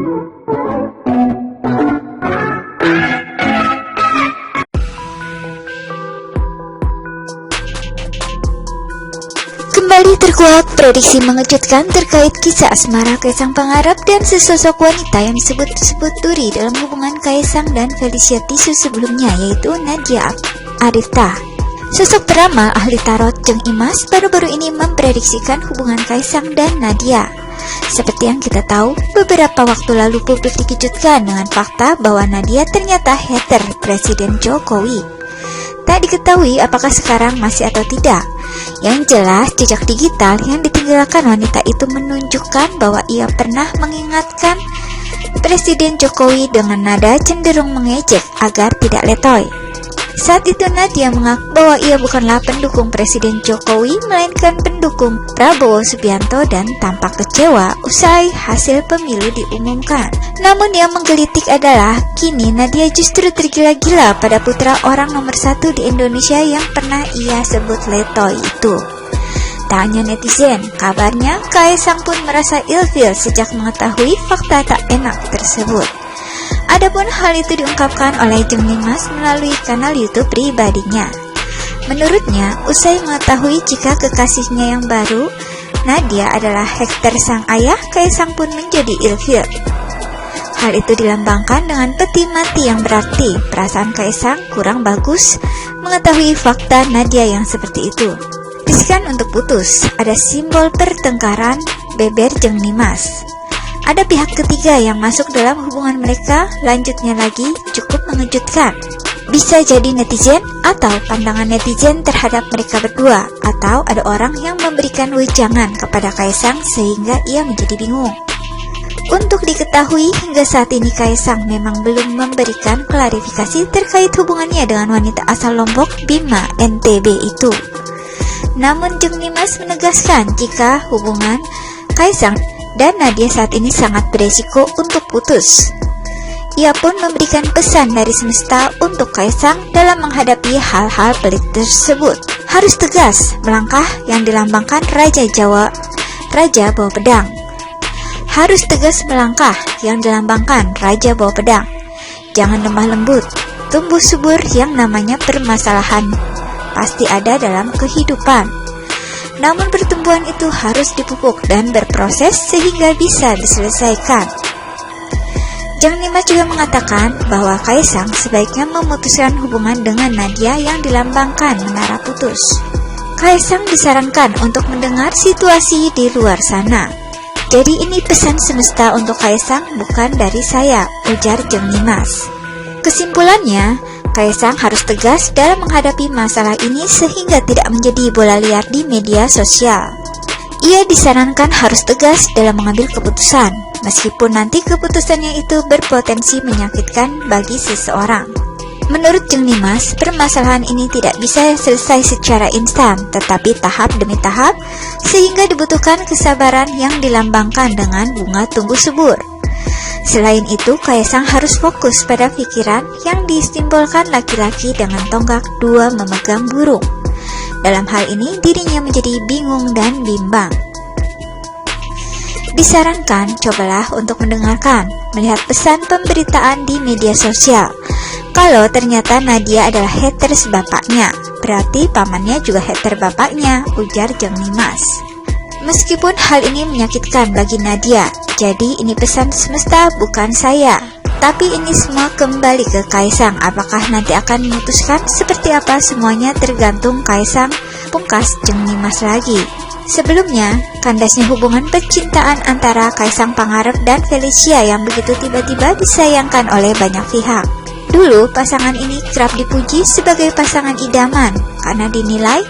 Kembali terkuak prediksi mengejutkan terkait kisah asmara Kaisang Pangarep dan sesosok wanita yang disebut-sebut duri dalam hubungan Kaisang dan Felicia Tisu sebelumnya, yaitu Nadia Arifta. Sosok beramal ahli tarot Jeng Imas baru-baru ini memprediksikan hubungan Kaisang dan Nadia. Seperti yang kita tahu, beberapa waktu lalu publik dikejutkan dengan fakta bahwa Nadia ternyata hater Presiden Jokowi. Tak diketahui apakah sekarang masih atau tidak. Yang jelas, jejak digital yang ditinggalkan wanita itu menunjukkan bahwa ia pernah mengingatkan Presiden Jokowi dengan nada cenderung mengejek agar tidak letoy. Saat itu Nadia mengaku bahwa ia bukanlah pendukung Presiden Jokowi, melainkan pendukung Prabowo Subianto dan tampak kecewa usai hasil pemilu diumumkan. Namun yang menggelitik adalah kini Nadia justru tergila-gila pada putra orang nomor 1 di Indonesia yang pernah ia sebut letoy itu. Tak hanya netizen, kabarnya Kaisang pun merasa ilfil sejak mengetahui fakta tak enak tersebut. Adapun hal itu diungkapkan oleh Jeng Imas melalui kanal YouTube pribadinya. Menurutnya, usai mengetahui jika kekasihnya yang baru, Nadia adalah hater sang ayah, Kaisang pun menjadi ilfil. Hal itu dilambangkan dengan peti mati yang berarti perasaan Kaisang kurang bagus mengetahui fakta Nadia yang seperti itu. Bisikan untuk putus, ada simbol pertengkaran, beber Jeng Imas. Ada pihak ketiga yang masuk dalam hubungan mereka, lanjutnya lagi cukup mengejutkan. Bisa jadi netizen atau pandangan netizen terhadap mereka berdua, atau ada orang yang memberikan wejangan kepada Kaisang sehingga ia menjadi bingung. Untuk diketahui, hingga saat ini Kaisang memang belum memberikan klarifikasi terkait hubungannya dengan wanita asal Lombok, Bima, NTB itu. Namun Jeng Imas menegaskan jika hubungan Kaisang dan Nadia saat ini sangat beresiko untuk putus. Ia pun memberikan pesan dari semesta untuk Kaisang dalam menghadapi hal-hal pelik tersebut. Harus tegas melangkah yang dilambangkan Raja Jawa, Raja Bawa Pedang. Harus tegas melangkah yang dilambangkan Raja Bawa Pedang. Jangan lemah lembut, tumbuh subur yang namanya permasalahan pasti ada dalam kehidupan. Namun pertumbuhan itu harus dipupuk dan berproses sehingga bisa diselesaikan. Jeng Imas juga mengatakan bahwa Kaisang sebaiknya memutuskan hubungan dengan Nadia yang dilambangkan menara putus. Kaisang disarankan untuk mendengar situasi di luar sana. Jadi ini pesan semesta untuk Kaisang, bukan dari saya, ujar Jeng Imas. Kesimpulannya, Kaisang harus tegas dalam menghadapi masalah ini sehingga tidak menjadi bola liar di media sosial. Ia disarankan harus tegas dalam mengambil keputusan, meskipun nanti keputusannya itu berpotensi menyakitkan bagi seseorang. Menurut Jeng Imas, permasalahan ini tidak bisa selesai secara instan, tetapi tahap demi tahap, sehingga dibutuhkan kesabaran yang dilambangkan dengan bunga tumbuh subur. Selain itu, Kaisang harus fokus pada pikiran yang disimbolkan laki-laki dengan tonggak 2 memegang burung. Dalam hal ini, dirinya menjadi bingung dan bimbang. Disarankan, cobalah untuk mendengarkan, melihat pesan pemberitaan di media sosial. Kalau ternyata Nadia adalah haters bapaknya, berarti pamannya juga hater bapaknya, ujar Jeng Imas. Meskipun hal ini menyakitkan bagi Nadia, jadi ini pesan semesta bukan saya. Tapi ini semua kembali ke Kaisang, apakah nanti akan memutuskan seperti apa semuanya tergantung Kaisang, pungkas Jeng Imas lagi. Sebelumnya, kandasnya hubungan percintaan antara Kaisang Pangarep dan Felicia yang begitu tiba-tiba disayangkan oleh banyak pihak. Dulu pasangan ini kerap dipuji sebagai pasangan idaman karena dinilai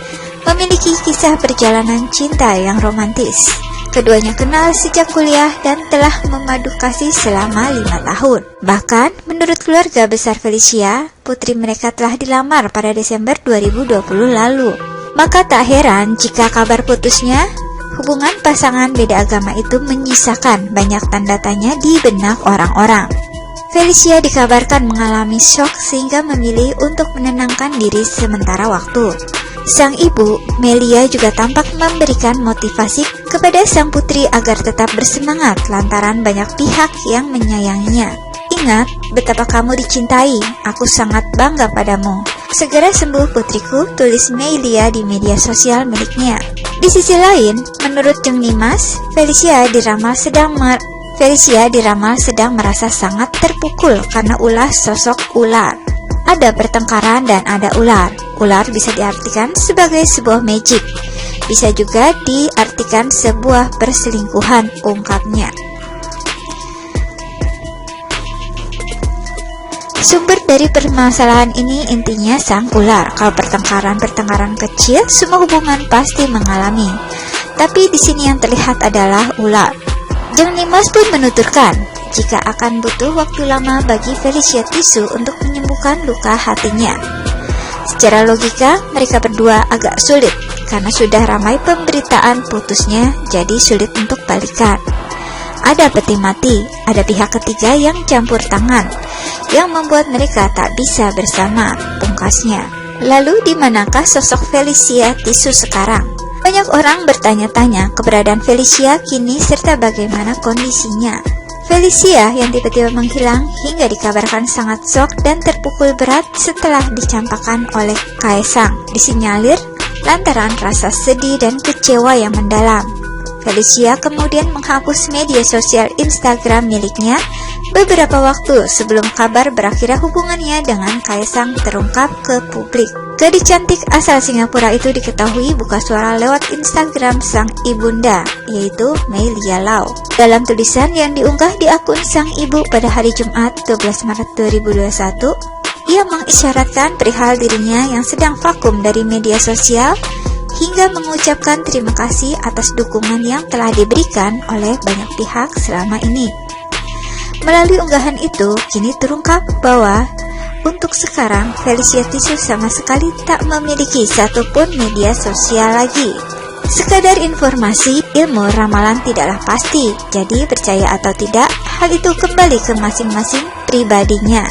memiliki kisah perjalanan cinta yang romantis. Keduanya kenal sejak kuliah dan telah memadu kasih selama 5 tahun. Bahkan, menurut keluarga besar Felicia, putri mereka telah dilamar pada Desember 2020 lalu. Maka tak heran jika kabar putusnya hubungan pasangan beda agama itu menyisakan banyak tanda tanya di benak orang-orang. Felicia dikabarkan mengalami shock sehingga memilih untuk menenangkan diri sementara waktu. Sang ibu, Melia, juga tampak memberikan motivasi kepada sang putri agar tetap bersemangat lantaran banyak pihak yang menyayanginya. Ingat betapa kamu dicintai, aku sangat bangga padamu. Segera sembuh putriku, tulis Meilia di media sosial miliknya. Di sisi lain, menurut Jeng Nimas, Felicia diramal sedang merasa sangat terpukul karena ulah sosok ular. Ada pertengkaran dan ada ular. Ular bisa diartikan sebagai sebuah magic, bisa juga diartikan sebuah perselingkuhan, ungkapnya. Sumber dari permasalahan ini intinya sang ular. Kalau pertengkaran kecil, semua hubungan pasti mengalami. Tapi di sini yang terlihat adalah ular. Jeng Nimas pun menuturkan, jika akan butuh waktu lama bagi Felicia Tisu untuk menyembuhkan luka hatinya. Secara logika, mereka berdua agak sulit, karena sudah ramai pemberitaan putusnya, jadi sulit untuk balikan. Ada peti mati, ada pihak ketiga yang campur tangan, yang membuat mereka tak bisa bersama, pungkasnya. Lalu di manakah sosok Felicia Tisu sekarang? Banyak orang bertanya-tanya keberadaan Felicia kini serta bagaimana kondisinya. Felicia yang tiba-tiba menghilang hingga dikabarkan sangat shock dan terpukul berat setelah dicampakkan oleh Kaesang, disinyalir lantaran rasa sedih dan kecewa yang mendalam. Felicia kemudian menghapus media sosial Instagram miliknya beberapa waktu sebelum kabar berakhirnya hubungannya dengan Kaesang terungkap ke publik. Gadis cantik asal Singapura itu diketahui buka suara lewat Instagram sang ibunda, yaitu Meilia Lau. Dalam tulisan yang diunggah di akun sang ibu pada hari Jumat 12 Maret 2021, ia mengisyaratkan perihal dirinya yang sedang vakum dari media sosial hingga mengucapkan terima kasih atas dukungan yang telah diberikan oleh banyak pihak selama ini. Melalui unggahan itu, kini terungkap bahwa untuk sekarang Felicia Tisu sama sekali tak memiliki satupun media sosial lagi. Sekadar informasi, ilmu ramalan tidaklah pasti, jadi percaya atau tidak, hal itu kembali ke masing-masing pribadinya.